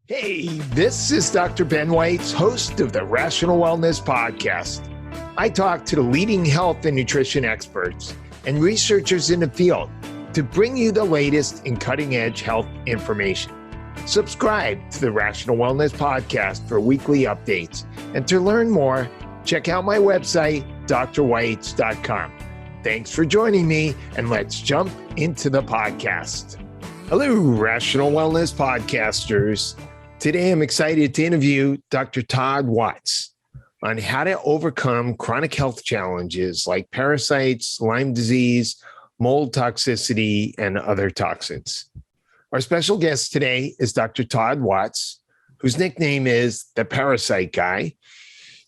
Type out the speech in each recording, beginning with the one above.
Hey, this is Dr. Ben Weitz, host of the Rational Wellness Podcast. I talk to the leading health and nutrition experts and researchers in the field to bring you the latest in cutting-edge health information. Subscribe to the Rational Wellness Podcast for weekly updates. And to learn more, check out my website, drweitz.com. Thanks for joining me, and let's jump into the podcast. Hello, Rational Wellness Podcasters. Today, I'm excited to interview Dr. Todd Watts on how to overcome chronic health challenges like parasites, Lyme disease, mold toxicity, and other toxins. Our special guest today is Dr. Todd Watts, whose nickname is the Parasite Guy.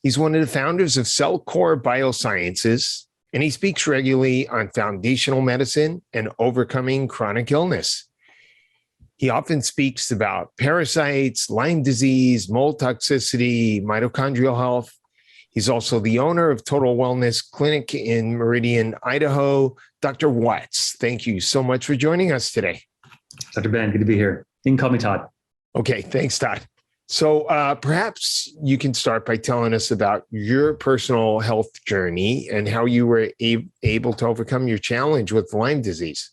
He's one of the founders of CellCore Biosciences, and he speaks regularly on foundational medicine and overcoming chronic illness. He often speaks about parasites, Lyme disease, mold toxicity, mitochondrial health. He's also the owner of Total Wellness Clinic in Meridian, Idaho. Dr. Watts, thank you so much for joining us today. Dr. Ben, good to be here. You can call me Todd. Okay, thanks, Todd. So perhaps you can start by telling us about your personal health journey and how you were able to overcome your challenge with Lyme disease.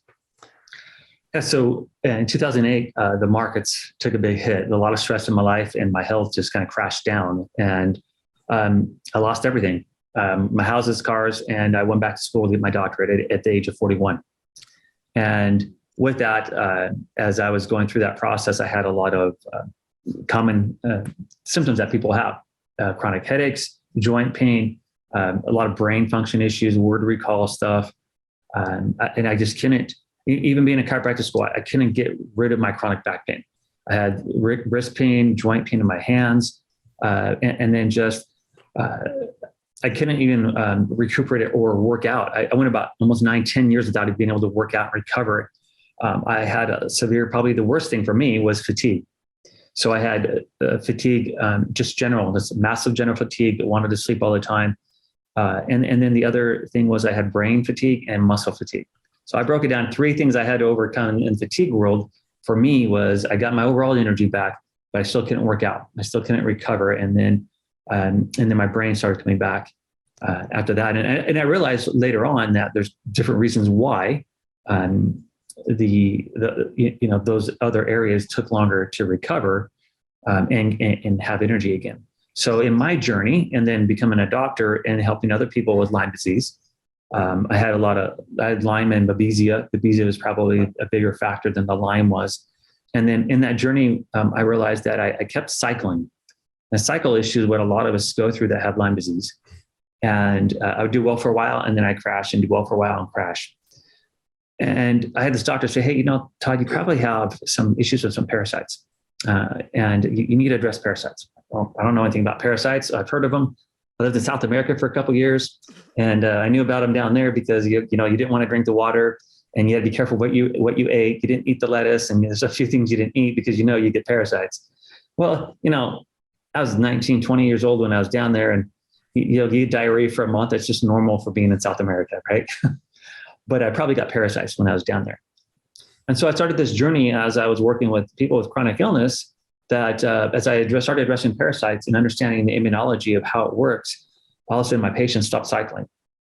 Yeah, so in 2008, the markets took a big hit. A lot of stress in my life, and my health just kind of crashed down. And I lost everything, my houses, cars, and I went back to school to get my doctorate at the age of 41. And with that, as I was going through that process, I had a lot of common symptoms that people have: chronic headaches, joint pain, a lot of brain function issues, word recall stuff. And I just couldn't, even being in chiropractic school, I couldn't get rid of my chronic back pain. I had wrist pain, joint pain in my hands, and then just, I couldn't even recuperate or work out. I went about almost 9-10 years without being able to work out and recover. I had a severe, probably the worst thing for me was fatigue. So I had fatigue, just general, this massive general fatigue, wanted to sleep all the time. And then the other thing was I had brain fatigue and muscle fatigue. So I broke it down. 3 things I had to overcome in the fatigue world for me was I got my overall energy back, but I still couldn't work out. I still couldn't recover. And then my brain started coming back after that. And I realized later on that there's different reasons why those other areas took longer to recover and have energy again. So in my journey, and then becoming a doctor and helping other people with Lyme disease, I had Lyme and Babesia. Babesia was probably a bigger factor than the Lyme was. And then in that journey, I realized that I kept cycling. And cycle issue is what a lot of us go through that have Lyme disease. And I would do well for a while, and then I crash, and do well for a while and crash. And I had this doctor say, hey, Todd, you probably have some issues with some parasites, and you need to address parasites. Well, I don't know anything about parasites. I've heard of them. I lived in South America for a couple of years, and I knew about them down there because you didn't want to drink the water, and you had to be careful what you ate. You didn't eat the lettuce, and there's a few things you didn't eat because you get parasites. Well, I was 19, 20 years old when I was down there, and you get diarrhea for a month. That's just normal for being in South America, right? But I probably got parasites when I was down there. And so I started this journey as I was working with people with chronic illness that as I started addressing parasites and understanding the immunology of how it works, all of a sudden my patients stopped cycling.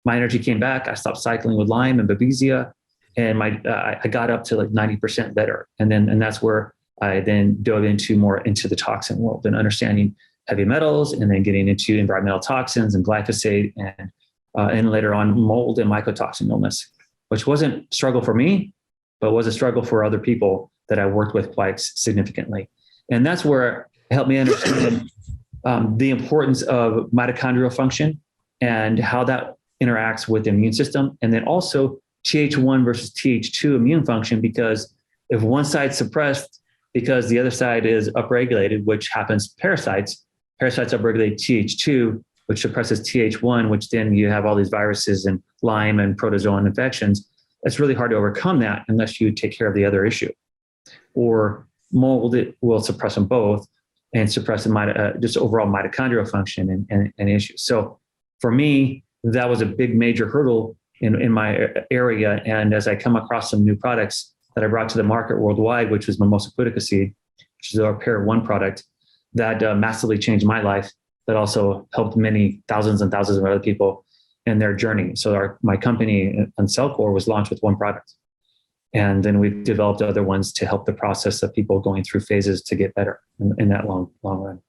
My energy came back. I stopped cycling with Lyme and Babesia, and I got up to like 90% better. And that's where I then dove more into the toxin world and understanding heavy metals, and then getting into environmental toxins and glyphosate, and later on mold and mycotoxin illness, which wasn't a struggle for me, but was a struggle for other people that I worked with quite significantly. And that's where it helped me understand the importance of mitochondrial function and how that interacts with the immune system. And then also Th1 versus Th2 immune function, because if one side's suppressed because the other side is upregulated, which happens parasites upregulate Th2, which suppresses Th1, which then you have all these viruses and Lyme and protozoan infections. It's really hard to overcome that unless you take care of the other issue. Or mold, it will suppress them both and suppress the just overall mitochondrial function and issues. So for me, that was a big major hurdle in my area. And as I come across some new products that I brought to the market worldwide, which was Mimosa Putica seed, which is our Pair One product that massively changed my life, that also helped many thousands and thousands of other people in their journey. So my company on Cellcore was launched with one product. And then we've developed other ones to help the process of people going through phases to get better in that long run.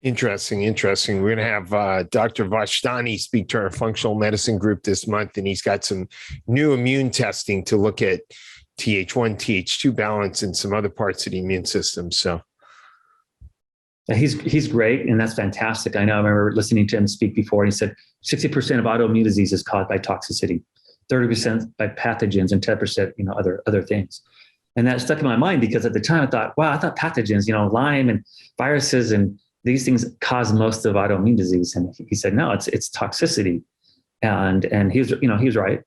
Interesting. We're going to have Dr. Vashtani speak to our functional medicine group this month, and he's got some new immune testing to look at Th1, Th2 balance and some other parts of the immune system. So he's great, and that's fantastic. I know I remember listening to him speak before, and he said 60% of autoimmune disease is caused by toxicity, 30% by pathogens, and 10%, other things. And that stuck in my mind because at the time I thought, wow, I thought pathogens, Lyme and viruses and these things cause most of autoimmune disease. And he said, no, it's toxicity. And he was right.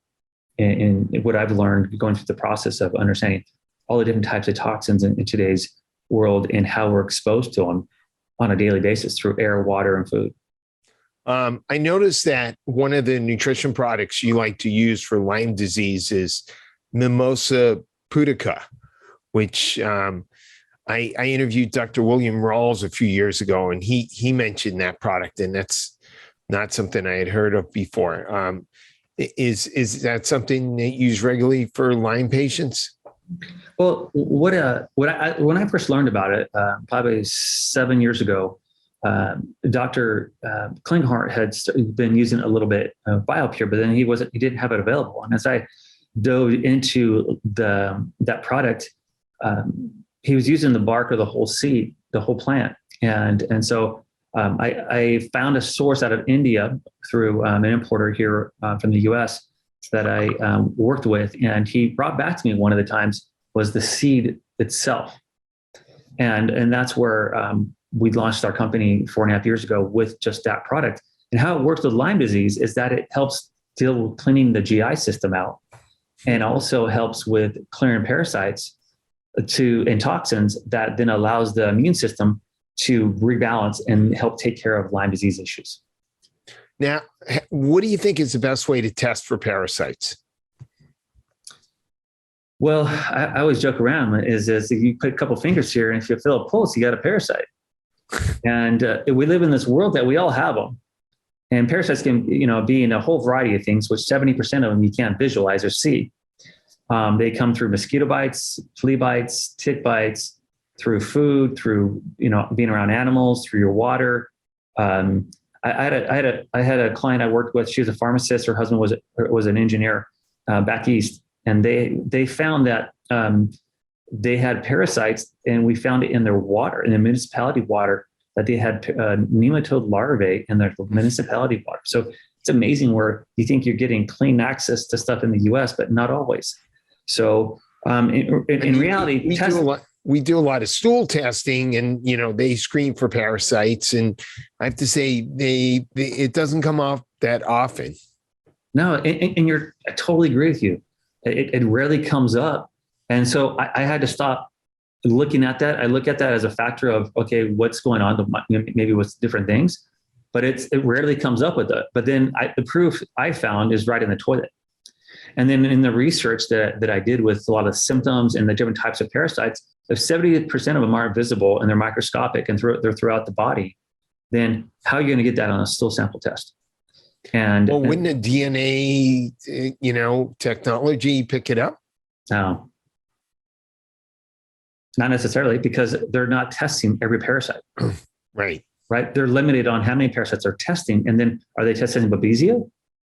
In what I've learned going through the process of understanding all the different types of toxins in today's world and how we're exposed to them on a daily basis through air, water, and food. I noticed that one of the nutrition products you like to use for Lyme disease is Mimosa Putica, which I interviewed Dr. William Rawls a few years ago, and he mentioned that product, and that's not something I had heard of before. Is that something that you use regularly for Lyme patients? Well, when I first learned about it, probably 7 years ago, Dr. Klinghardt had been using a little bit of BioPure, but then he didn't have it available. And as I dove into that product, he was using the bark of the whole seed, the whole plant. And so I found a source out of India through an importer here from the US that I worked with. And he brought back to me one of the times was the seed itself. And that's where we launched our company 4.5 years ago with just that product. And how it works with Lyme disease is that it helps deal with cleaning the GI system out and also helps with clearing parasites and toxins that then allows the immune system to rebalance and help take care of Lyme disease issues. Now, what do you think is the best way to test for parasites? Well, I always joke around is you put a couple fingers here, and if you feel a pulse, you got a parasite. And we live in this world that we all have them. And parasites can, be in a whole variety of things, which 70% of them you can't visualize or see. They come through mosquito bites, flea bites, tick bites, through food, through being around animals, through your water. I had a client I worked with. She was a pharmacist. Her husband was an engineer back east, and they found that they had parasites, and we found it in their water, in the municipality water, that they had nematode larvae in their municipality water. So it's amazing where you think you're getting clean access to stuff in the U.S., but not always. So in reality, we do a lot of stool testing, and they screen for parasites, and I have to say it doesn't come off that often. No, and I totally agree with you. It rarely comes up, and so I had to stop looking at that. I look at that as a factor of, okay, what's going on? Maybe with different things, but it rarely comes up with it. But then the proof I found is right in the toilet. And then in the research that I did with a lot of symptoms and the different types of parasites, if 70% of them aren't visible and they're microscopic and they're throughout the body, then how are you going to get that on a stool sample test? And wouldn't a DNA, technology pick it up? No, not necessarily, because they're not testing every parasite. Right. They're limited on how many parasites they're testing. And then are they testing Babesia?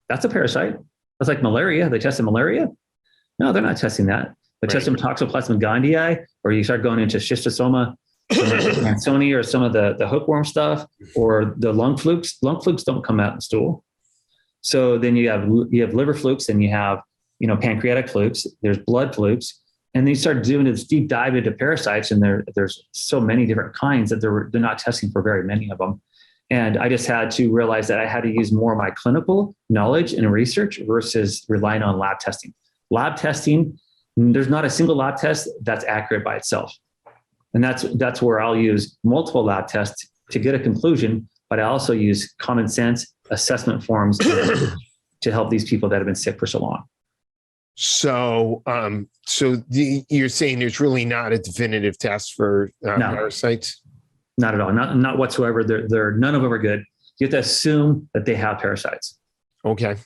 That's a parasite. That's like malaria. They tested malaria? No, they're not testing that. They're testing Toxoplasma gondii, or you start going into schistosoma Ansoni, or some of the hookworm stuff, or the lung flukes. Lung flukes don't come out in stool. So then you have liver flukes, and you have pancreatic flukes. There's blood flukes, and then you start doing this deep dive into parasites, and there's so many different kinds that they're not testing for very many of them. And I just had to realize that I had to use more of my clinical knowledge and research versus relying on lab testing. Lab testing, there's not a single lab test that's accurate by itself. And that's where I'll use multiple lab tests to get a conclusion, but I also use common sense assessment forms to help these people that have been sick for so long. So, you're saying there's really not a definitive test for parasites? Not at all. Not whatsoever. They're none of them are good. You have to assume that they have parasites. Okay.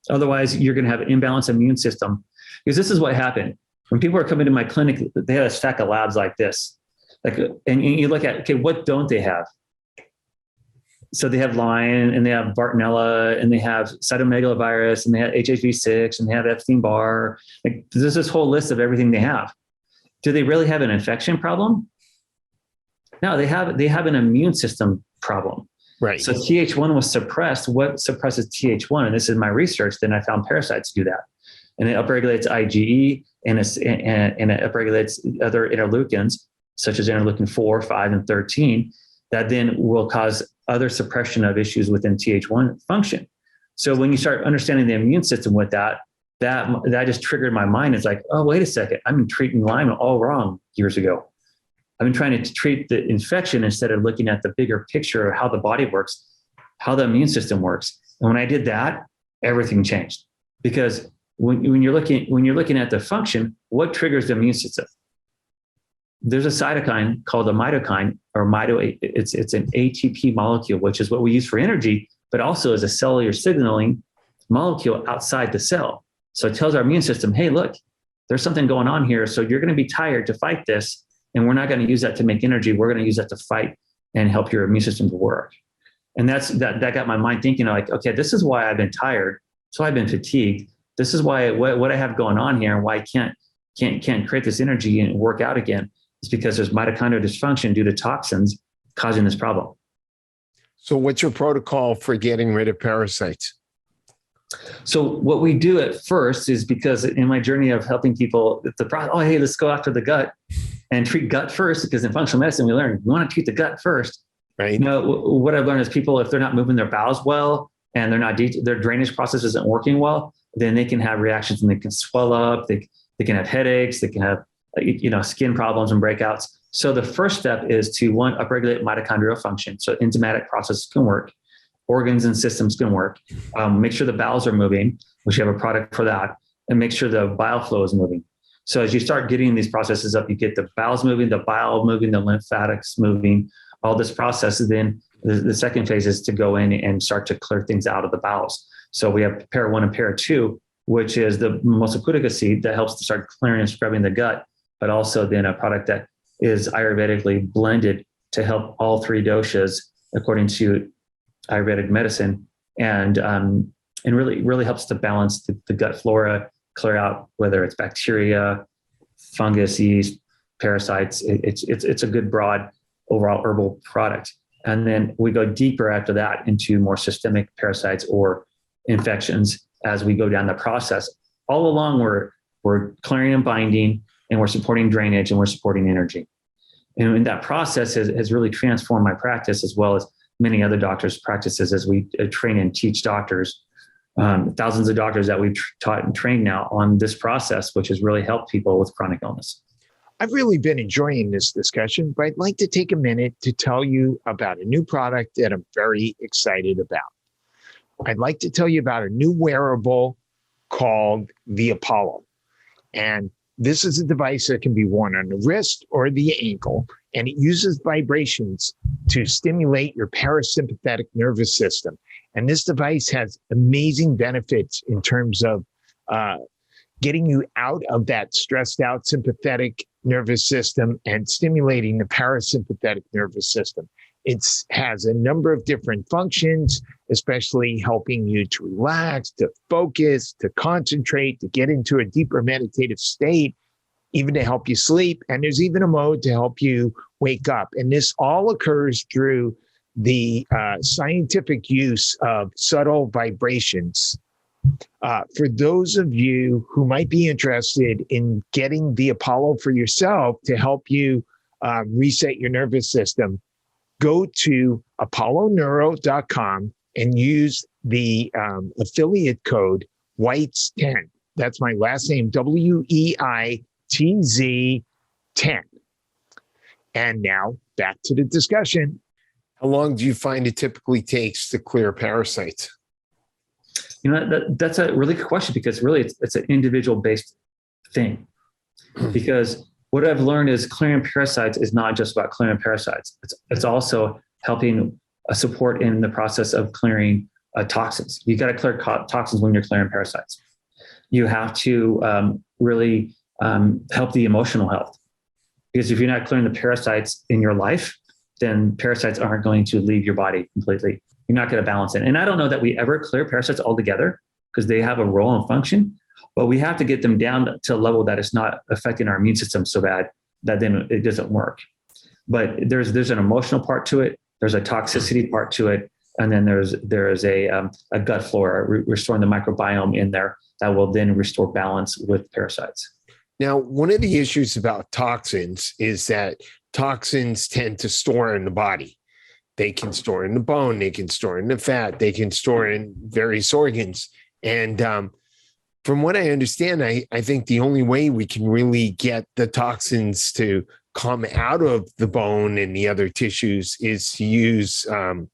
Otherwise, you're going to have an imbalanced immune system. Because this is what happened. When people are coming to my clinic, they have a stack of labs like this. And you look at, okay, what don't they have? So they have Lyme, and they have Bartonella, and they have cytomegalovirus, and they have HHV6, and they have Epstein-Barr. There's this whole list of everything they have. Do they really have an infection problem? No, they have an immune system problem. Right. So Th1 was suppressed. What suppresses Th1? And this is my research. Then I found parasites do that. And it upregulates IgE, and it upregulates other interleukins, such as interleukin 4, 5, and 13, that then will cause other suppression of issues within Th1 function. So when you start understanding the immune system with that just triggered my mind. It's like, oh, wait a second. I've been treating Lyme all wrong years ago. I've been trying to treat the infection instead of looking at the bigger picture of how the body works, how the immune system works. And when I did that, everything changed. Because when you're looking at the function, what triggers the immune system? There's a cytokine called a mitokine, it's an ATP molecule, which is what we use for energy, but also is a cellular signaling molecule outside the cell. So it tells our immune system, hey, look, there's something going on here. So you're going to be tired to fight this. And we're not going to use that to make energy. We're going to use that to fight and help your immune system to work. And that got my mind thinking like, okay, this is why I've been tired. So I've been fatigued. This is why what I have going on here and why I can't create this energy and work out again. It's because there's mitochondrial dysfunction due to toxins causing this problem. So what's your protocol for getting rid of parasites? So what we do at first is, because in my journey of helping people, hey, let's go after the gut and treat gut first, because in functional medicine, we learn we want to treat the gut first. Right. What I've learned is people, if they're not moving their bowels well and their drainage process isn't working well, then they can have reactions and they can swell up. They can have headaches. They can have skin problems and breakouts. So the first step is to upregulate mitochondrial function. So enzymatic processes can work, organs and systems can work. Make sure the bowels are moving, which you have a product for that, and make sure the bile flow is moving. So as you start getting these processes up, you get the bowels moving, the bile moving, the lymphatics moving, all this process. Then the second phase is to go in and start to clear things out of the bowels. So we have pair 1 and pair 2, which is the Mimosa Putica seed that helps to start clearing and scrubbing the gut, but also then a product that is Ayurvedically blended to help all 3 doshas according to Ayurvedic medicine, and really helps to balance the gut flora, clear out whether it's bacteria, fungus, yeast, parasites. It's a good broad overall herbal product. And then we go deeper after that into more systemic parasites or infections as we go down the process. All along, we're clearing and binding, and we're supporting drainage, and we're supporting energy. And that process has really transformed my practice, as well as many other doctors' practices, as we train and teach doctors, thousands of doctors that we've taught and trained now on this process, which has really helped people with chronic illness. I've really been enjoying this discussion, but I'd like to take a minute to tell you about a new product that I'm very excited about. I'd like to tell you about a new wearable called the Apollo. And this is a device that can be worn on the wrist or the ankle, and it uses vibrations to stimulate your parasympathetic nervous system. And this device has amazing benefits in terms of getting you out of that stressed out sympathetic nervous system and stimulating the parasympathetic nervous system. It has a number of different functions, especially helping you to relax, to focus, to concentrate, to get into a deeper meditative state, even to help you sleep. And there's even a mode to help you wake up. And this all occurs through the scientific use of subtle vibrations. For those of you who might be interested in getting the Apollo for yourself to help you reset your nervous system, go to apolloneuro.com and use the affiliate code Weitz10. That's my last name, WEITZ10. And now back to the discussion. How long do you find it typically takes to clear parasites? That's a really good question, because really it's an individual based thing. Because what I've learned is clearing parasites is not just about clearing parasites. It's also helping support in the process of clearing toxins. You got to clear toxins when you're clearing parasites. You have to really help the emotional health, because if you're not clearing the parasites in your life, then parasites aren't going to leave your body completely. You're not going to balance it. And I don't know that we ever clear parasites altogether, because they have a role and function, but we have to get them down to a level that it's not affecting our immune system so bad that then it doesn't work. But there's an emotional part to it. There's a toxicity part to it. And then there is a gut flora, restoring the microbiome in there that will then restore balance with parasites. Now, one of the issues about toxins is that toxins tend to store in the body. They can store in the bone, they can store in the fat, they can store in various organs. And from what I understand, I think the only way we can really get the toxins to come out of the bone and the other tissues is to use I'm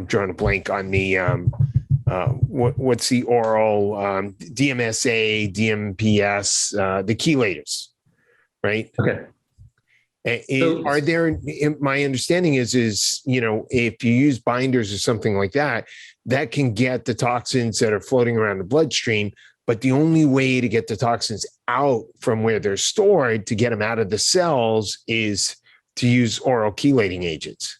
drawing a blank on the what's the oral DMSA, DMPS, the chelators, right? Okay. Are there? My understanding is if you use binders or something like that, that can get the toxins that are floating around the bloodstream. But the only way to get the toxins out from where they're stored, to get them out of the cells, is to use oral chelating agents.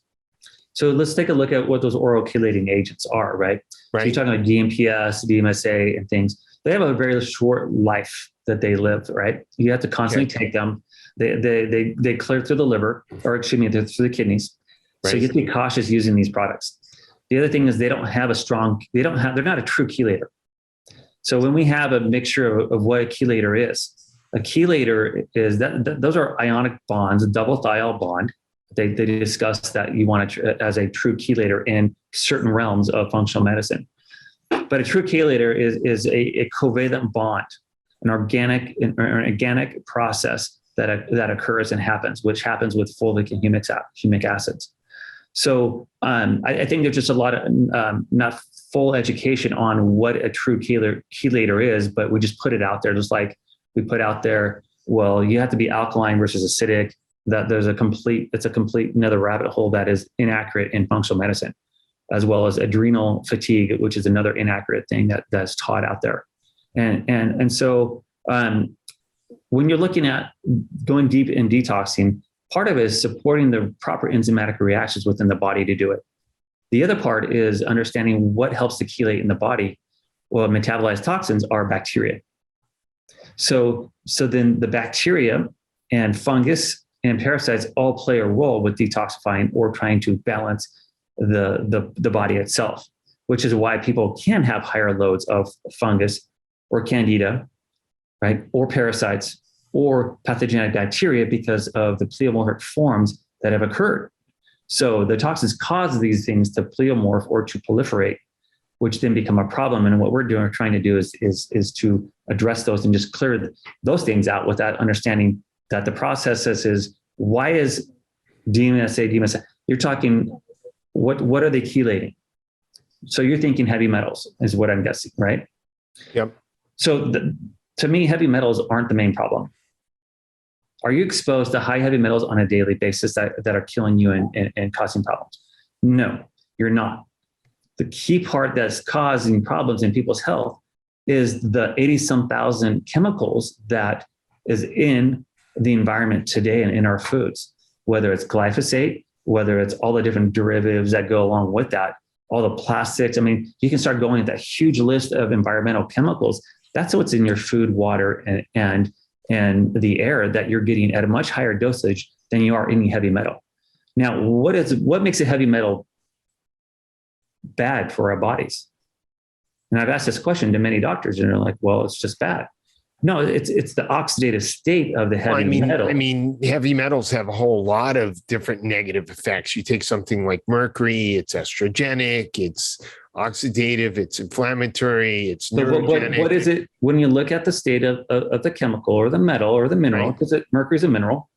So let's take a look at what those oral chelating agents are, right? So you're talking about DMPS, DMSA, and things. They have a very short life that they live, right? You have to constantly take them. They clear through the liver, or excuse me, through the kidneys. Right. So you have to be cautious using these products. The other thing is they're not a true chelator. So when we have a mixture of what a chelator is that those are ionic bonds, a double thiol bond. They discuss that you want it as a true chelator in certain realms of functional medicine. But a true chelator is a covalent bond, an organic process that occurs and happens, which happens with fulvic and humic acids. So I think there's just a lot of not full education on what a true chelator is, but we just put it out there, just like we put out there, well, you have to be alkaline versus acidic. That it's a complete another rabbit hole that is inaccurate in functional medicine, as well as adrenal fatigue, which is another inaccurate thing that's taught out there. And so when you're looking at going deep in detoxing, part of it is supporting the proper enzymatic reactions within the body to do it. The other part is understanding what helps to chelate in the body. Well, metabolized toxins are bacteria. So then the bacteria and fungus and parasites all play a role with detoxifying or trying to balance the body itself, which is why people can have higher loads of fungus or candida, right, or parasites or pathogenic bacteria because of the pleomorphic forms that have occurred. So the toxins cause these things to pleomorph or to proliferate, which then become a problem. And what we're trying to do is to address those and just clear those things out without understanding that the process is, why is DMSA, you're talking, what are they chelating? So you're thinking heavy metals is what I'm guessing, right? Yep. So to me, heavy metals aren't the main problem. Are you exposed to high heavy metals on a daily basis that are killing you and causing problems? No, you're not. The key part that's causing problems in people's health is the 80-some thousand chemicals that is in the environment today and in our foods, whether it's glyphosate, whether it's all the different derivatives that go along with that, all the plastics. I mean, you can start going at that huge list of environmental chemicals. That's what's in your food, water, and the air that you're getting at a much higher dosage than you are any heavy metal. Now, what makes a heavy metal bad for our bodies? And I've asked this question to many doctors, and they're like, well, it's just bad. No, it's the oxidative state of the heavy metal. I mean, heavy metals have a whole lot of different negative effects. You take something like mercury, it's estrogenic, it's oxidative, it's inflammatory, it's neurogenic. What is it when you look at the state of the chemical or the metal or the mineral, because mercury is a mineral,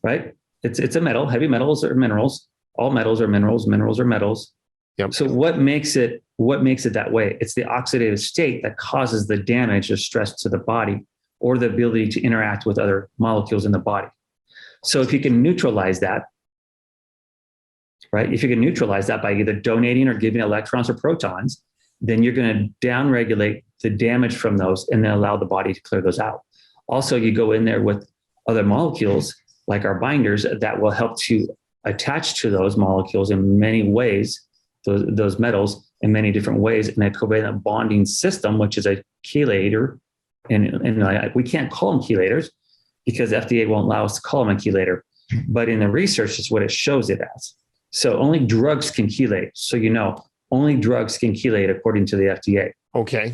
right? It's a metal. Heavy metals are minerals. All metals are minerals. Minerals are metals. Yep. So what makes it that way? It's the oxidative state that causes the damage or stress to the body, or the ability to interact with other molecules in the body. So if you can neutralize that, right? If you can neutralize that by either donating or giving electrons or protons, then you're going to downregulate the damage from those and then allow the body to clear those out. Also, you go in there with other molecules like our binders that will help to attach to those molecules in many ways, those metals in many different ways, in a covalent bonding system, which is a chelator. And we can't call them chelators because FDA won't allow us to call them a chelator. But in the research, it's what it shows it as. So only drugs can chelate. So only drugs can chelate according to the FDA. Okay.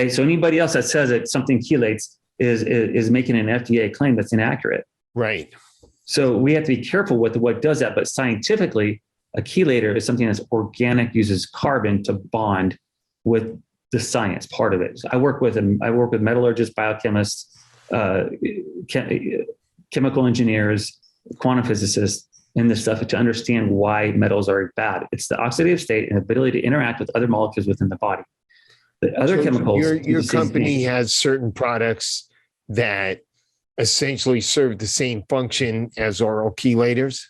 So anybody else that says that something chelates is making an FDA claim that's inaccurate. Right. So we have to be careful with what does that. But scientifically, a chelator is something that's organic, uses carbon to bond with the science part of it. So I work with metallurgists, biochemists, chemical engineers, quantum physicists in this stuff to understand why metals are bad. It's the oxidative state and ability to interact with other molecules within the body. The other chemicals. Your company has certain products that essentially serve the same function as oral chelators?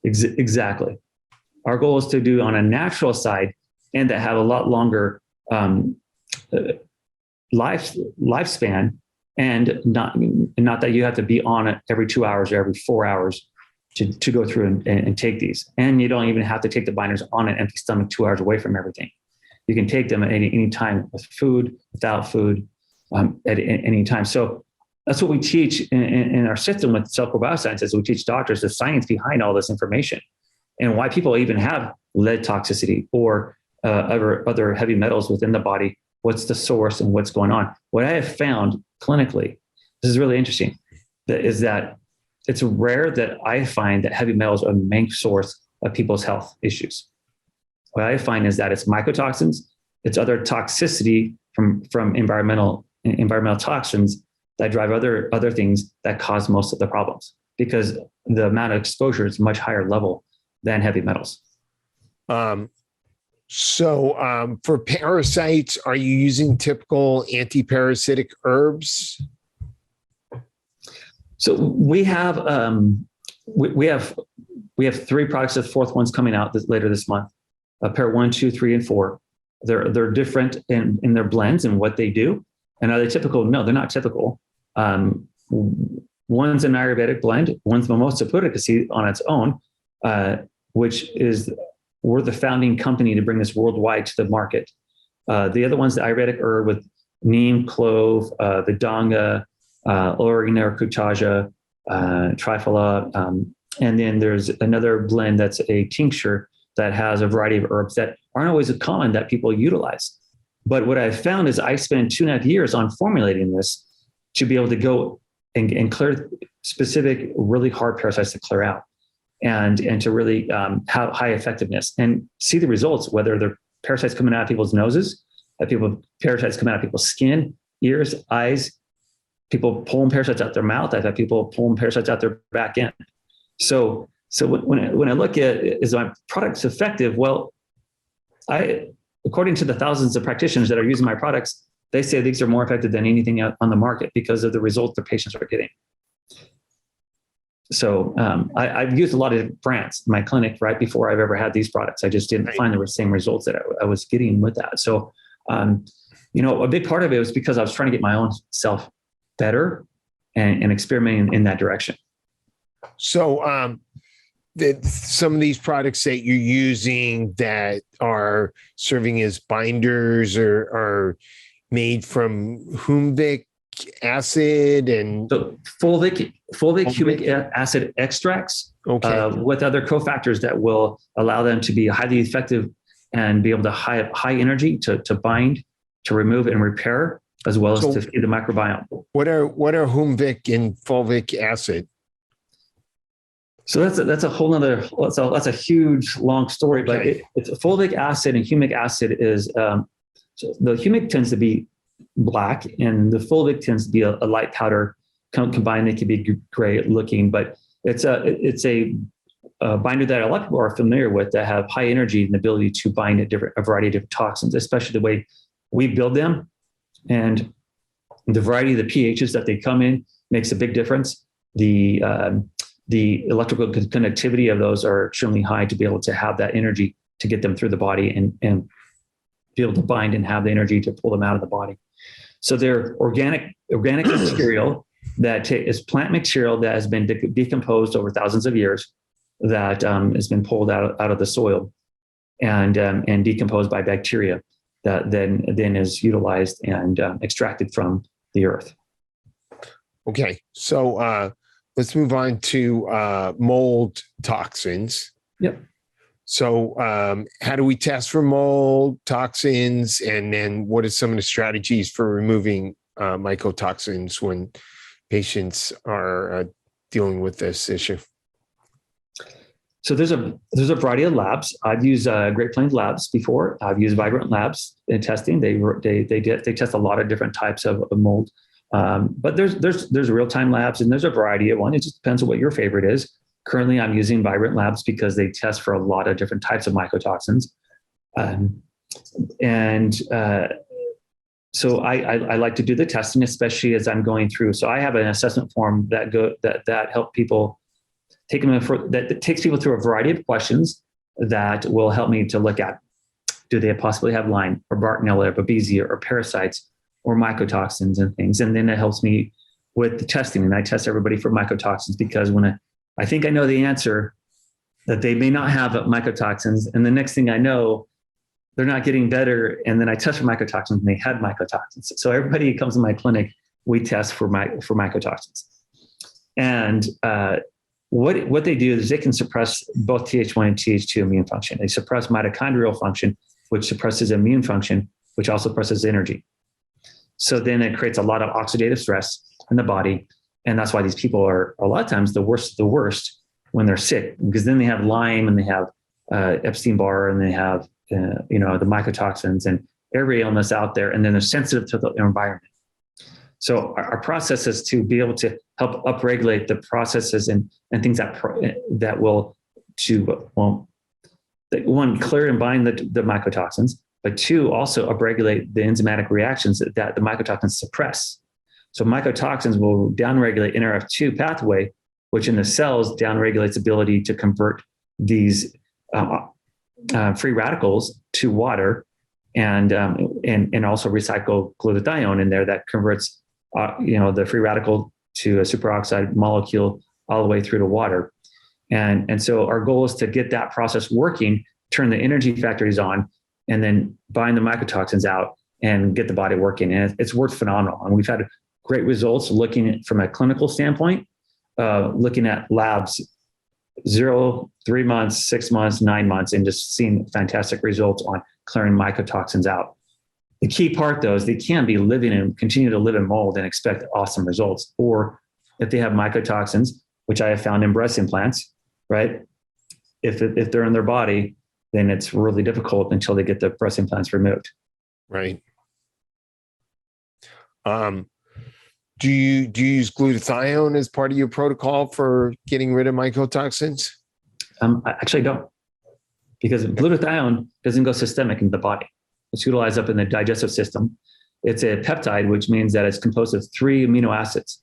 Exactly. Our goal is to do on a natural side and that have a lot longer lifespan, and not that you have to be on it every 2 hours or every 4 hours to go through and take these. And you don't even have to take the binders on an empty stomach 2 hours away from everything. You can take them at any time, with food, without food, at any time. So that's what we teach in our system with Cell Core Biosciences. We teach doctors the science behind all this information and why people even have lead toxicity or other heavy metals within the body. What's the source and what's going on? What I have found clinically, this is really interesting, is that it's rare that I find that heavy metals are the main source of people's health issues. What I find is that it's mycotoxins, it's other toxicity from environmental toxins that drive other things that cause most of the problems, because the amount of exposure is much higher level than heavy metals. So for parasites, are you using typical anti-parasitic herbs? So we have 3 products. The 4th one's coming out later this month. Pair 1, 2, 3, and 4. They're different in their blends and what they do. And are they typical? No, they're not typical. One's an Ayurvedic blend. One's Mimosa Putica on its own, which is, we're the founding company to bring this worldwide to the market. The other one's the Ayurvedic herb with neem, clove, vidanga, Origina or Kutaja, triphala. And then there's another blend that's a tincture that has a variety of herbs that aren't always common that people utilize. But what I've found is I spent 2.5 years on formulating this to be able to go and clear specific, really hard parasites to clear out and to really have high effectiveness and see the results, whether they're parasites coming out of people's noses, parasites coming out of people's skin, ears, eyes, people pulling parasites out their mouth. I've had people pulling parasites out their back end. So when I look at, is my products effective? Well, according to the thousands of practitioners that are using my products, they say these are more effective than anything on the market because of the results the patients are getting. So I've used a lot of brands in my clinic right before I've ever had these products. I just didn't find the same results that I was getting with that. So, a big part of it was because I was trying to get my own self better and experimenting in that direction. So some of these products that you're using that are serving as binders are made from humic acid and so fulvic humic acid extracts with other cofactors that will allow them to be highly effective and be able to have high energy to bind, to remove and repair, as well as to feed the microbiome. What are humic and fulvic acid? So that's a whole nother, that's a huge, long story, but it's fulvic acid and humic acid is, so the humic tends to be black and the fulvic tends to be a light powder combined. It can be gray looking, but It's a binder that a lot of people are familiar with that have high energy and ability to bind a variety of different toxins, especially the way we build them. And the variety of the pHs that they come in makes a big difference. The electrical conductivity of those are extremely high to be able to have that energy to get them through the body and be able to bind and have the energy to pull them out of the body. So they're organic material that is plant material that has been decomposed over thousands of years, that has been pulled out of the soil and decomposed by bacteria that then is utilized and extracted from the earth. Okay, so let's move on to mold toxins. Yep. So how do we test for mold toxins? And then what are some of the strategies for removing mycotoxins when patients are dealing with this issue? So there's a variety of labs. I've used Great Plains Labs before. I've used Vibrant Labs in testing. They test a lot of different types of mold. But there's real-time labs, and there's a variety of one. It just depends on what your favorite is. Currently, I'm using Vibrant Labs because they test for a lot of different types of mycotoxins. So I like to do the testing, especially as I'm going through. So I have an assessment form that help people that takes people through a variety of questions that will help me to look at, do they possibly have Lyme or Bartonella or Babesia or parasites or mycotoxins and things. And then it helps me with the testing. And I test everybody for mycotoxins because when I think I know the answer, that they may not have mycotoxins. And the next thing I know, they're not getting better. And then I test for mycotoxins and they had mycotoxins. So everybody who comes to my clinic, we test for mycotoxins. And what they do is they can suppress both Th1 and Th2 immune function. They suppress mitochondrial function, which suppresses immune function, which also suppresses energy. So then it creates a lot of oxidative stress in the body. And that's why these people are a lot of times the worst when they're sick, because then they have Lyme and they have Epstein-Barr and they have, the mycotoxins and every illness out there. And then they're sensitive to the environment. So our process is to be able to help upregulate the processes and things that will one, clear and bind the mycotoxins, but two, also upregulate the enzymatic reactions that the mycotoxins suppress. So mycotoxins will downregulate NRF2 pathway, which in the cells downregulates ability to convert these free radicals to water, and also recycle glutathione in there that converts the free radical to a superoxide molecule all the way through to water. And so our goal is to get that process working, turn the energy factories on, and then bind the mycotoxins out and get the body working. And it's worked phenomenal. And we've had great results looking at, from a clinical standpoint, looking at labs 0, 3 months, 6 months, 9 months, and just seeing fantastic results on clearing mycotoxins out. The key part, though, is they can't be living and continue to live in mold and expect awesome results. Or if they have mycotoxins, which I have found in breast implants, right? If they're in their body, then it's really difficult until they get the breast implants removed. Right. Do you use glutathione as part of your protocol for getting rid of mycotoxins? I actually don't, because glutathione doesn't go systemic into the body. It's utilized up in the digestive system. It's a peptide, which means that it's composed of 3 amino acids.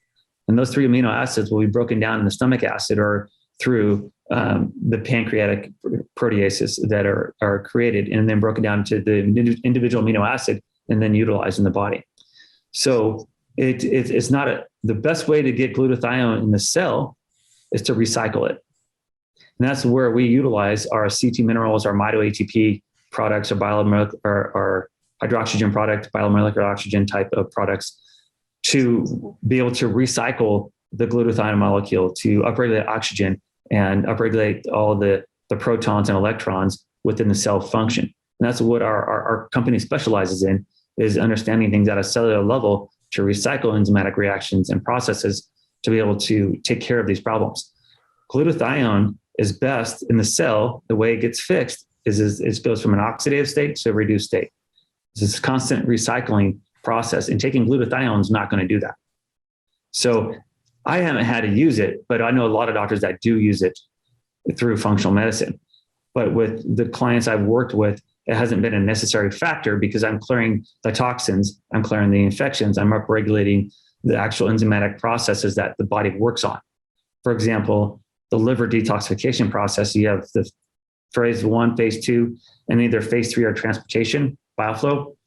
And those 3 amino acids will be broken down in the stomach acid or through the pancreatic proteases that are created and then broken down to the individual amino acid and then utilized in the body. So it's not the best way to get glutathione in the cell is to recycle it. And that's where we utilize our CT minerals, our MitoATP products, or hydroxygen product, biomolecular oxygen type of products, to be able to recycle the glutathione molecule, to upregulate oxygen and upregulate all the protons and electrons within the cell function. And that's what our company specializes in, is understanding things at a cellular level to recycle enzymatic reactions and processes to be able to take care of these problems. Glutathione is best in the cell. The way it gets fixed is it goes from an oxidative state to a reduced state. It's this constant recycling process, and taking glutathione is not going to do that. So I haven't had to use it, but I know a lot of doctors that do use it through functional medicine. But with the clients I've worked with, it hasn't been a necessary factor because I'm clearing the toxins, I'm clearing the infections, I'm upregulating the actual enzymatic processes that the body works on. For example, the liver detoxification process, you have the phase 1, phase 2, and either phase 3 or transportation bile flow.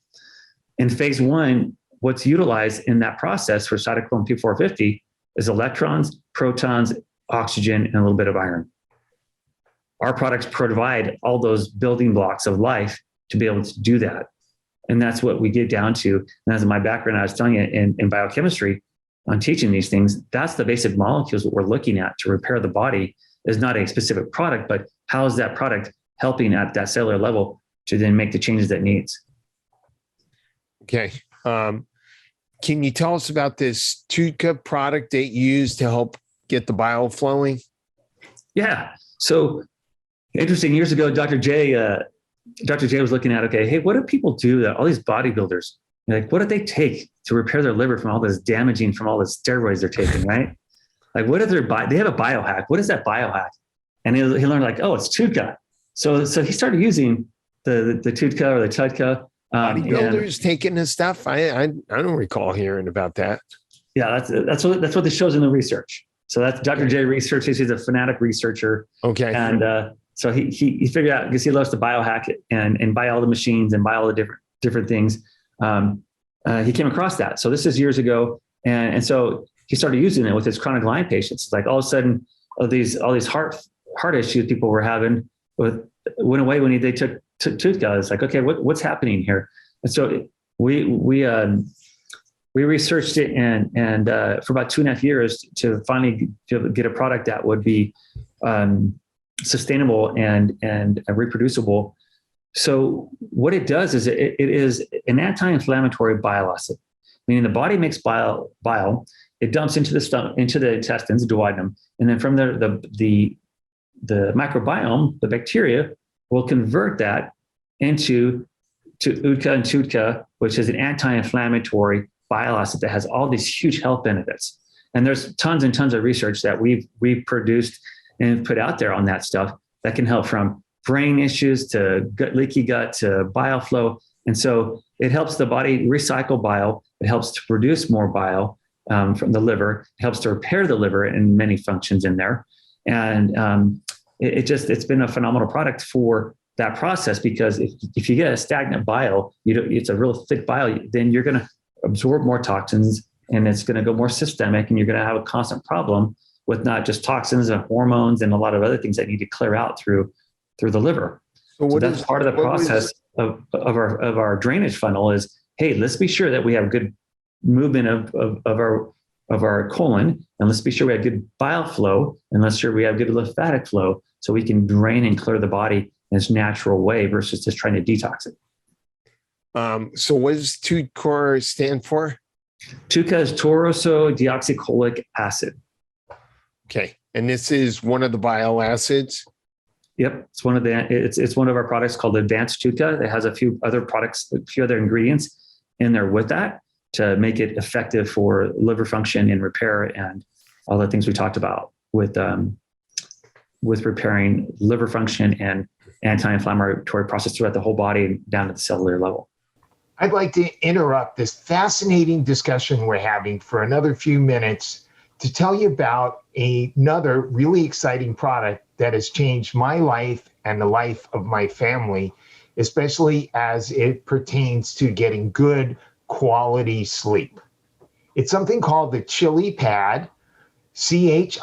In phase 1, what's utilized in that process for cytochrome P450 is electrons, protons, oxygen, and a little bit of iron. Our products provide all those building blocks of life to be able to do that. And that's what we get down to. And that's my background, I was telling you, in biochemistry, on teaching these things, that's the basic molecules that we're looking at to repair the body. Is not a specific product, but how is that product helping at that cellular level to then make the changes that it needs? Okay. Can you tell us about this Tuta product that you use to help get the bile flowing? Yeah. So interesting. Years ago, Dr. J was looking at, okay, hey, what do people do that all these bodybuilders, like, what do they take to repair their liver from all this damaging, from all the steroids they're taking, right? Like, what are they have a biohack. What is that biohack? And he learned, like, oh, it's Tuta. So he started using the Tuta or the Tudka. Bodybuilders taking this stuff? I don't recall hearing about that. Yeah, that's what this shows in the research. So that's Dr. J research. He's a fanatic researcher. Okay. And so he figured out, because he loves to biohack it and buy all the machines and buy all the different things. He came across that. So this is years ago. And so he started using it with his chronic Lyme patients. It's like all of a sudden, all these heart issues people were having went away when they took Tuta. It's like, okay, what's happening here? And so we researched it and for about 2.5 years to finally get a product that would be sustainable and reproducible. So what it does is it is an anti-inflammatory bile acid, meaning the body makes bile, it dumps into the stomach, into the intestines, duodenum, and then from there, the microbiome, the bacteria, will convert that into Utka and Tutka, which is an anti-inflammatory bile acid that has all these huge health benefits. And there's tons and tons of research that we've produced and put out there on that stuff that can help from brain issues to leaky gut to bile flow. And so it helps the body recycle bile. It helps to produce more bile from the liver. It helps to repair the liver and many functions in there. And it's been a phenomenal product for that process, because if you get a stagnant bile, it's a real thick bile, then you're going to absorb more toxins and it's going to go more systemic, and you're going to have a constant problem with not just toxins and hormones and a lot of other things that need to clear out through the liver. So that's part of the process of our drainage funnel is, hey, let's be sure that we have good movement of our colon, and let's be sure we have good bile flow, and let's sure we have good lymphatic flow, so we can drain and clear the body in its natural way versus just trying to detox it. So what does TUCOR stand for? Tuca is tauroso-deoxycholic acid. Okay. And this is one of the bile acids? Yep. It's one of our products called Advanced Tuca. It has a few other ingredients in there with that to make it effective for liver function and repair and all the things we talked about with repairing liver function and anti-inflammatory process throughout the whole body down to the cellular level. I'd like to interrupt this fascinating discussion we're having for another few minutes to tell you about another really exciting product that has changed my life and the life of my family, especially as it pertains to getting good quality sleep. It's something called the Chili Pad, CHILIPAD.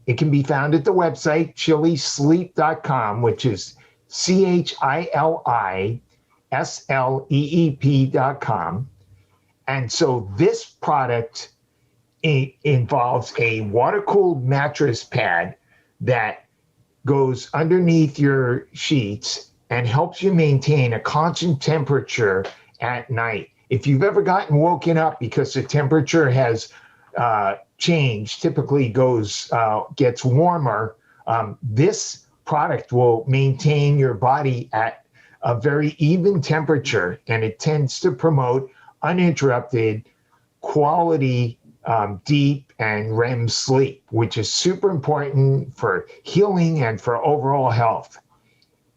It can be found at the website chilisleep.com, which is CHILISLEEP.com. And so this product involves a water-cooled mattress pad that goes underneath your sheets and helps you maintain a constant temperature at night. If you've ever gotten woken up because the temperature has changed, typically gets warmer, this product will maintain your body at a very even temperature, and it tends to promote uninterrupted quality deep and REM sleep, which is super important for healing and for overall health.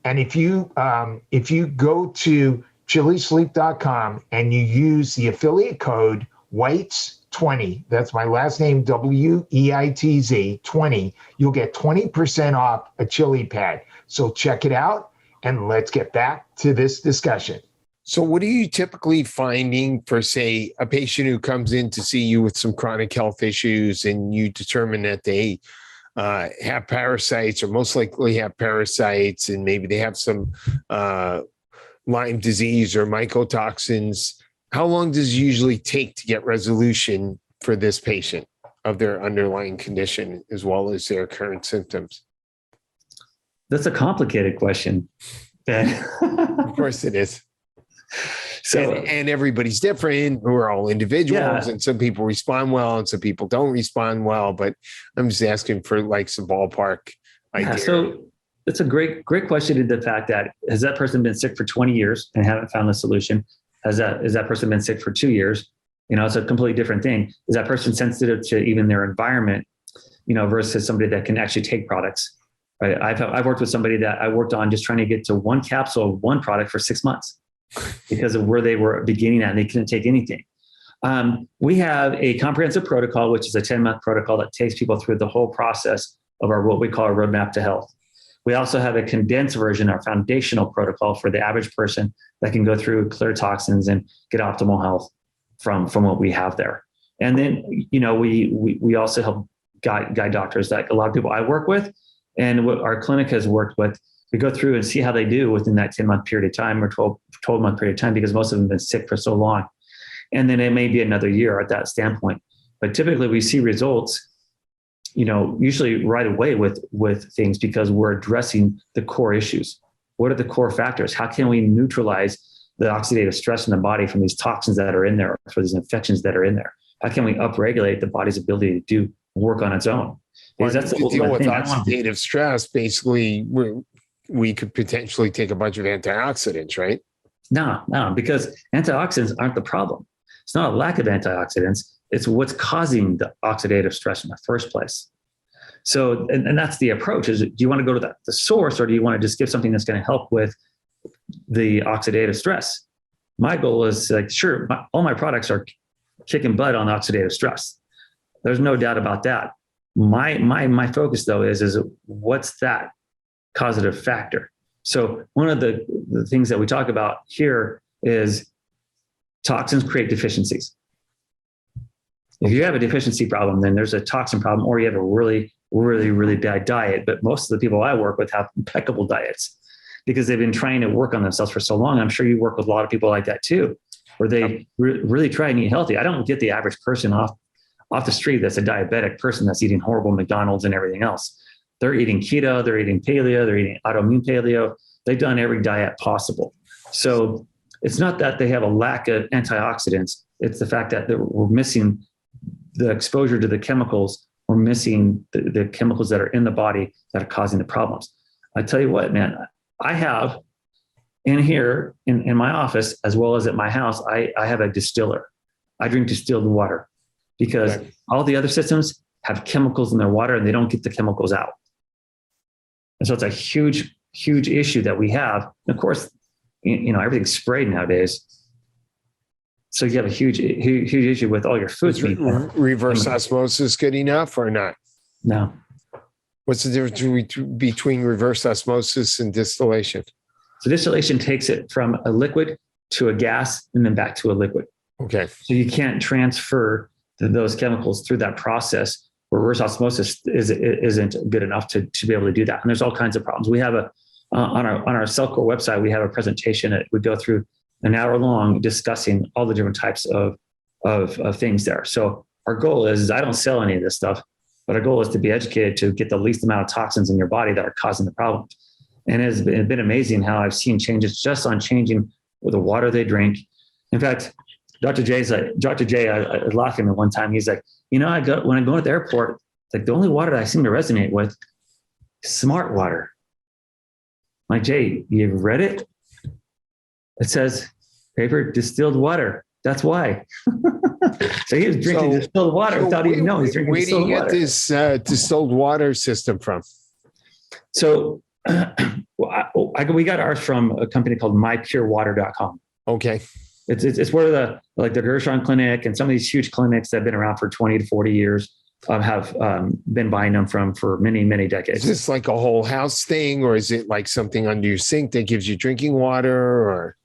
And if you go to chilisleep.com and you use the affiliate code Weitz20, that's my last name, Weitz 20, you'll get 20% off a chili pad. So check it out, and let's get back to this discussion. So what are you typically finding for, say, a patient who comes in to see you with some chronic health issues, and you determine that they have parasites, or most likely have parasites, and maybe they have some Lyme disease or mycotoxins? How long does it usually take to get resolution for this patient of their underlying condition as well as their current symptoms? That's a complicated question, Ben. Of course it is. So, and everybody's different. We're all individuals, and some people respond well and some people don't respond well. But I'm just asking for like some ballpark idea. So it's a great question. In the fact that, has that person been sick for 20 years and haven't found a solution? Has that person been sick for 2 years? It's a completely different thing. Is that person sensitive to even their environment, versus somebody that can actually take products? Right. I've worked with somebody that I worked on just trying to get to one capsule of one product for 6 months because of where they were beginning at, and they couldn't take anything. We have a comprehensive protocol, which is a 10-month protocol that takes people through the whole process of what we call our roadmap to health. We also have a condensed version, our foundational protocol for the average person that can go through, clear toxins, and get optimal health from what we have there. And then, we also help guide doctors, like a lot of people I work with and what our clinic has worked with. We go through and see how they do within that 10-month period of time or 12-month period of time, because most of them have been sick for so long. And then it may be another year at that standpoint. But typically we see results, usually right away with things, because we're addressing the core issues. What are the core factors? How can we neutralize the oxidative stress in the body from these toxins that are in there, or for these infections that are in there? How can we upregulate the body's ability to do work on its own? Because that's the deal with thing. Oxidative stress. Basically, we could potentially take a bunch of antioxidants, right? No, because antioxidants aren't the problem. It's not a lack of antioxidants. It's what's causing the oxidative stress in the first place. So, and that's the approach. Is, do you want to go to the source, or do you want to just give something that's going to help with the oxidative stress? My goal is sure, all my products are kicking butt on oxidative stress. There's no doubt about that. My focus though is what's that causative factor? So one of the things that we talk about here is toxins create deficiencies. If you have a deficiency problem, then there's a toxin problem, or you have a really, really, really bad diet. But most of the people I work with have impeccable diets because they've been trying to work on themselves for so long. I'm sure you work with a lot of people like that too, where they really try and eat healthy. I don't get the average person off the street that's a diabetic person that's eating horrible McDonald's and everything else. They're eating keto, they're eating paleo, they're eating autoimmune paleo. They've done every diet possible. So it's not that they have a lack of antioxidants. It's the fact that we're missing the exposure to the chemicals. We're missing the chemicals that are in the body that are causing the problems. I tell you what, man, I have in here in my office, as well as at my house, I have a distiller. I drink distilled water because all the other systems have chemicals in their water and they don't get the chemicals out. And so it's a huge, huge issue that we have. And of course, everything's sprayed nowadays. So you have a huge issue with all your foods. Reverse osmosis good enough or not? No. What's the difference between reverse osmosis and distillation? So distillation takes it from a liquid to a gas and then back to a liquid. Okay. So you can't transfer those chemicals through that process. Reverse osmosis isn't good enough to be able to do that. And there's all kinds of problems. We have on our Cellcore website, we have a presentation that we go through an hour long discussing all the different types of things there. So our goal is I don't sell any of this stuff, but our goal is to be educated to get the least amount of toxins in your body that are causing the problem. And it's been amazing how I've seen changes just on changing the water they drink. In fact, Dr. J, I was laughing at one time. He's like, when I go to the airport, like the only water that I seem to resonate with is smart water. I'm like, Jay, you've read it? It says paper distilled water. That's why. So he was drinking distilled water without even knowing he's drinking distilled water. Where do you get this distilled water system from? So we got ours from a company called mypurewater.com. Okay. It's where the Gershon Clinic and some of these huge clinics that have been around for 20 to 40 years have been buying them from for many, many decades. Is this like a whole house thing, or is it like something under your sink that gives you drinking water? Or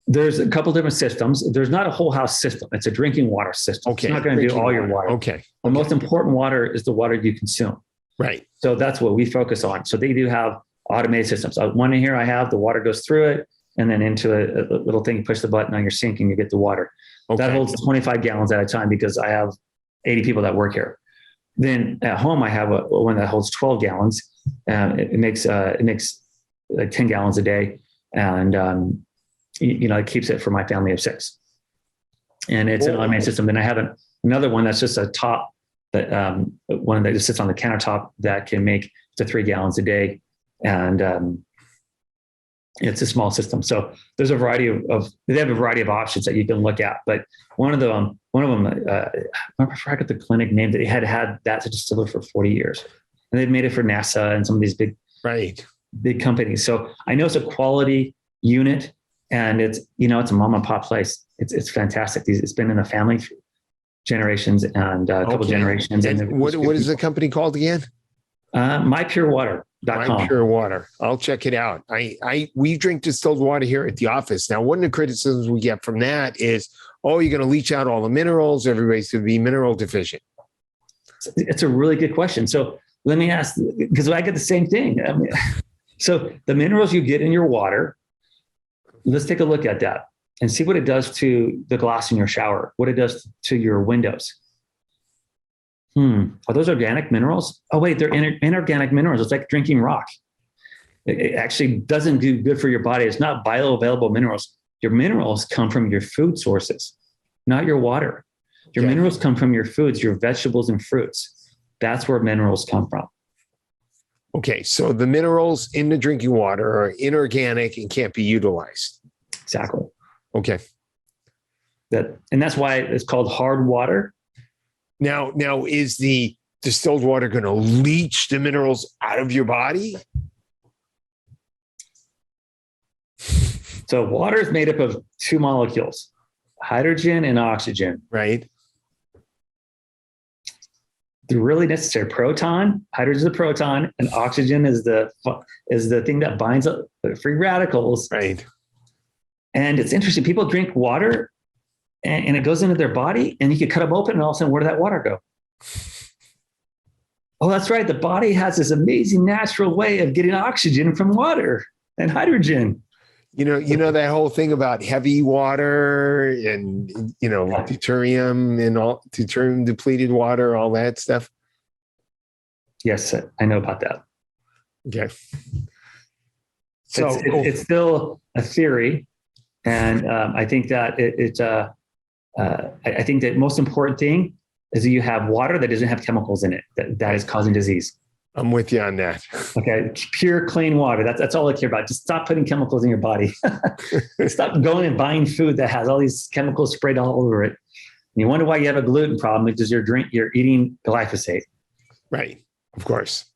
there's a couple different systems. There's not a whole house system. It's a drinking water system. Okay. It's not going to do all your water. Okay. The most important water is the water you consume. Right. So that's what we focus on. So they do have automated systems. One in here I have, the water goes through it and then into a little thing, you push the button on your sink and you get the water. Okay. That holds 25 gallons at a time because I have 80 people that work here. Then at home, I have one that holds 12 gallons. It makes like 10 gallons a day. And, it keeps it for my family of 6. And it's an automated system. Then I have another one that's just a top that one that just sits on the countertop that can make to 3 gallons a day. And it's a small system. So there's a variety they have a variety of options that you can look at. But one of them, I forgot the clinic name, that they had that to distill for 40 years. And they've made it for NASA and some of these big companies. So I know it's a quality unit, and it's a mom and pop place. It's fantastic. It's been in the family for generations and a couple generations. And what is the company called again? mypurewater.com. My Pure Water. I'll check it out. We drink distilled water here at the office. Now, one of the criticisms we get from that is, you're going to leach out all the minerals. Everybody's going to be mineral deficient. It's a really good question. So let me ask, because I get the same thing. So the minerals you get in your water, let's take a look at that and see what it does to the glass in your shower, what it does to your windows. Are those organic minerals? Oh, wait, they're inorganic minerals. It's like drinking rock. It actually doesn't do good for your body. It's not bioavailable minerals. Your minerals come from your food sources, not your water. Your minerals come from your foods, your vegetables and fruits. That's where minerals come from. Okay, so the minerals in the drinking water are inorganic and can't be utilized. Exactly. Okay. And that's why it's called hard water. Now, is the distilled water going to leach the minerals out of your body? So water is made up of 2 molecules, hydrogen and oxygen. Right. The really necessary proton, hydrogen is the proton, and oxygen is the thing that binds up free radicals. Right. And it's interesting. People drink water and it goes into their body, and you can cut them open, and all of a sudden, where did that water go? Oh, that's right. The body has this amazing natural way of getting oxygen from water and hydrogen. You know that whole thing about heavy water and, deuterium and all deuterium depleted water, all that stuff. Yes, I know about that. Okay. So it's still a theory. And I think that I think that most important thing is that you have water that doesn't have chemicals in it that is causing disease. I'm with you on that. Okay, pure, clean water. That's all I care about. Just stop putting chemicals in your body. Stop going and buying food that has all these chemicals sprayed all over it. And you wonder why you have a gluten problem because you're eating glyphosate. Right, of course.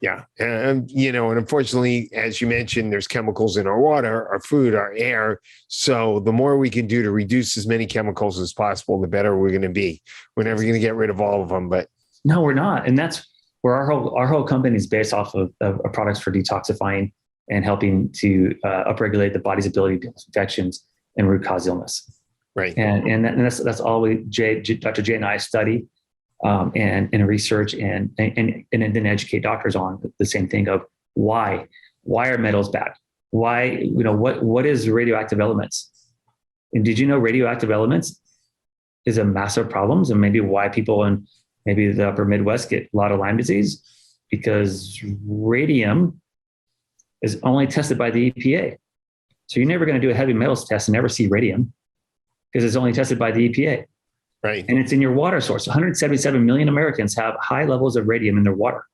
Yeah, and unfortunately, as you mentioned, there's chemicals in our water, our food, our air. So the more we can do to reduce as many chemicals as possible, the better we're going to be. We're never going to get rid of all of them, but no, we're not. And that's where our whole company is based off of products for detoxifying and helping to upregulate the body's ability to deal with infections and root cause illness. Right. And that's all Dr. J and I study. And research and then educate doctors on the same thing of why are metals bad? Why, what is radioactive elements? And did you know radioactive elements is a massive problem, and maybe why people in maybe the upper Midwest get a lot of Lyme disease? Because radium is only tested by the EPA. So you're never going to do a heavy metals test and never see radium because it's only tested by the EPA. Right. And it's in your water source. 177 million Americans have high levels of radium in their water.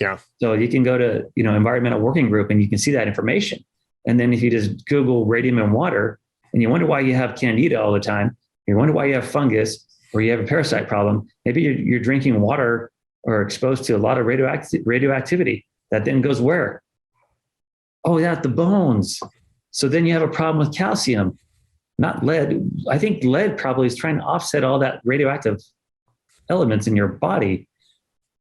Yeah. So you can go to, Environmental Working Group and you can see that information. And then if you just Google radium in water and you wonder why you have candida all the time, You wonder why you have fungus or you have a parasite problem. Maybe you're drinking water or exposed to a lot of radioactivity that then goes where? Oh, yeah, the bones. So then you have a problem with calcium, not lead. I think lead probably is trying to offset all that radioactive elements in your body.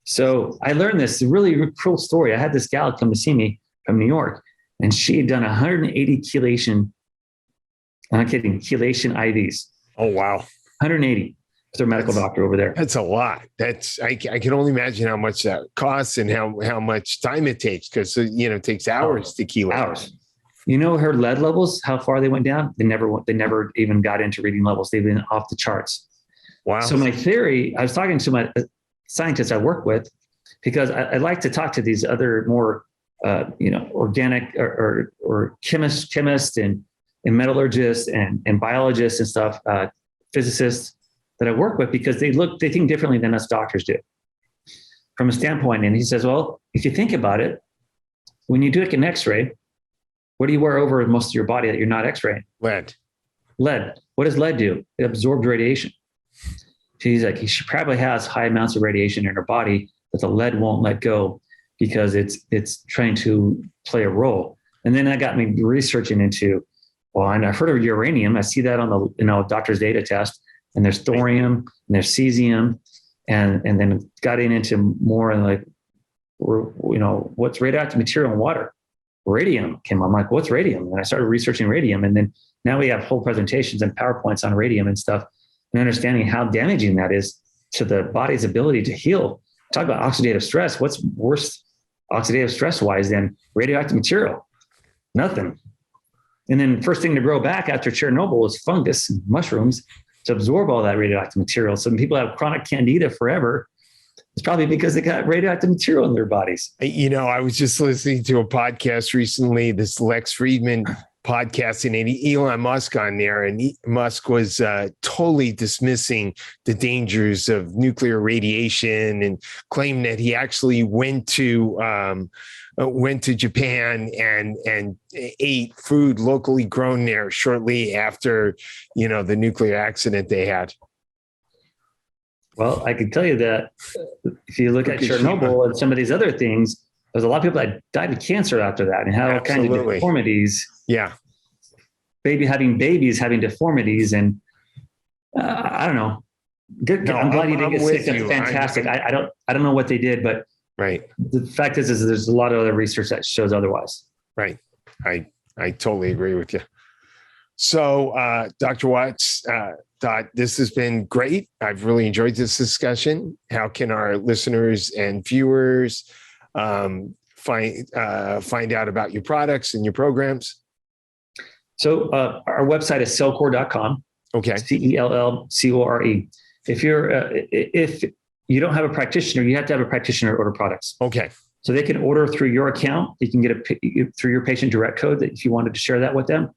So I learned this really cool story. I had this gal come to see me from New York, and she had done 180 chelation. I'm not kidding, chelation IVs. Oh, wow. 180 with their medical doctor over there. That's a lot. I can only imagine how much that costs and how much time it takes, because it takes hours to chelate. Hours. You know her lead levels, how far they went down? They never even got into reading levels. They've been off the charts. Wow. So my theory, I was talking to my scientists I work with, because I like to talk to these other more, organic or chemists and metallurgists and biologists and stuff, physicists that I work with, because they think differently than us doctors do from a standpoint. And he says, well, if you think about it, when you do an X-ray, what do you wear over most of your body that you're not X-raying? Lead. What does lead do? It absorbs radiation. She's like, she probably has high amounts of radiation in her body, but the lead won't let go because it's trying to play a role. And then that got me researching into, well, and I've heard of uranium. I see that on the doctor's data test, and there's thorium and there's cesium, and then got into more like, what's radioactive material in water? Radium came. I'm like, what's radium? And I started researching radium, and then now we have whole presentations and PowerPoints on radium and stuff, and understanding how damaging that is to the body's ability to heal. Talk about oxidative stress. What's worse oxidative stress wise than radioactive material? Nothing. And then first thing to grow back after Chernobyl is fungus and mushrooms to absorb all that radioactive material. So when people have chronic candida forever, it's probably because they got radioactive material in their bodies. I was just listening to a podcast recently, this Lex Friedman podcast, and Elon Musk on there, and Musk was totally dismissing the dangers of nuclear radiation and claimed that he actually went to Japan and ate food locally grown there shortly after, the nuclear accident they had. Well, I can tell you that if you look at Chernobyl and some of these other things, there's a lot of people that died of cancer after that and had all kinds of deformities. Yeah. Having babies having deformities. And I don't know. Good. No, I'm glad you didn't get sick. That's fantastic. I don't know what they did, but right. The fact is there's a lot of other research that shows otherwise. Right. I totally agree with you. So, Dr. Weitz, Todd, this has been great. I've really enjoyed this discussion. How can our listeners and viewers find out about your products and your programs? So our website is cellcore.com. Okay. CELLCORE. If you don't have a practitioner, you have to have a practitioner order products. Okay. So they can order through your account. You can get through your patient direct code that if you wanted to share that with them.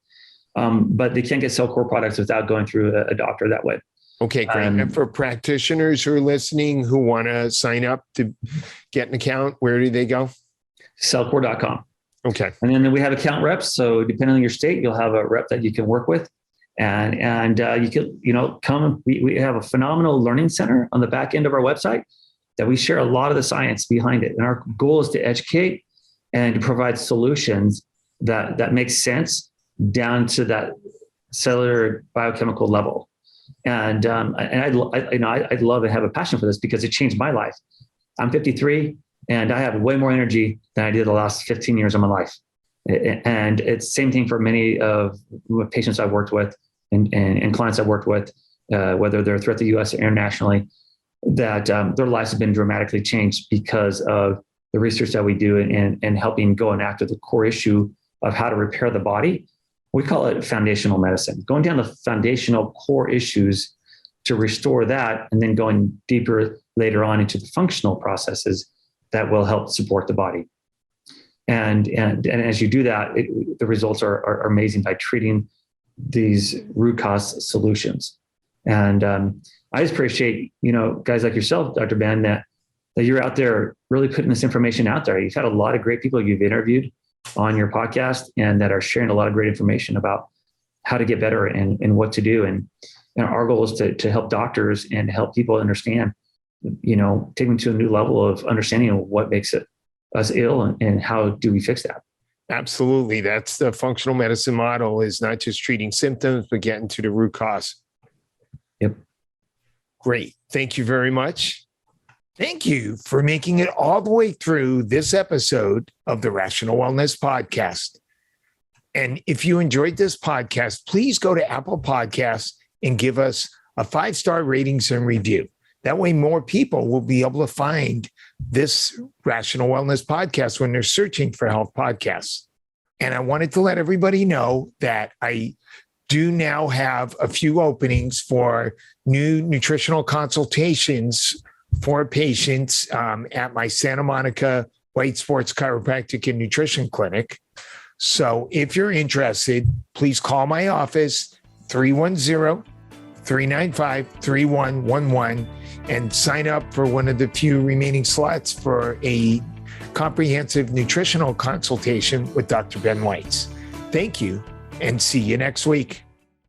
But they can't get Cellcore products without going through a doctor that way. Okay, great. And for practitioners who are listening who want to sign up to get an account, where do they go? Cellcore.com. Okay. And then we have account reps. So depending on your state, you'll have a rep that you can work with. And you can, come. We have a phenomenal learning center on the back end of our website that we share a lot of the science behind it. And our goal is to educate and to provide solutions that make sense down to that cellular biochemical level. And I'd love and have a passion for this because it changed my life. I'm 53 and I have way more energy than I did the last 15 years of my life. And it's the same thing for many of the patients I've worked with and clients I've worked with, whether they're throughout the US or internationally, that their lives have been dramatically changed because of the research that we do and helping going after the core issue of how to repair the body. We call it foundational medicine, going down the foundational core issues to restore that, and then going deeper later on into the functional processes that will help support the body. And as you do that, the results are amazing by treating these root cause solutions. And I just appreciate, guys like yourself, Dr. Ben, that you're out there really putting this information out there. You've had a lot of great people you've interviewed on your podcast and that are sharing a lot of great information about how to get better and what to do. And And our goal is to help doctors and help people understand, take them to a new level of understanding of what makes us ill and how do we fix that. Absolutely. That's the functional medicine model, is not just treating symptoms, but getting to the root cause. Yep. Great. Thank you very much. Thank you for making it all the way through this episode of the Rational Wellness Podcast. And if you enjoyed this podcast, please go to Apple Podcasts and give us a 5-star ratings and review. That way, more people will be able to find this Rational Wellness Podcast when they're searching for health podcasts. And I wanted to let everybody know that I do now have a few openings for new nutritional consultations for patients at my Santa Monica Weitz Sports Chiropractic and Nutrition Clinic. So if you're interested, please call my office, 310-395-3111, and sign up for one of the few remaining slots for a comprehensive nutritional consultation with Dr. Ben Weitz. Thank you, and see you next week.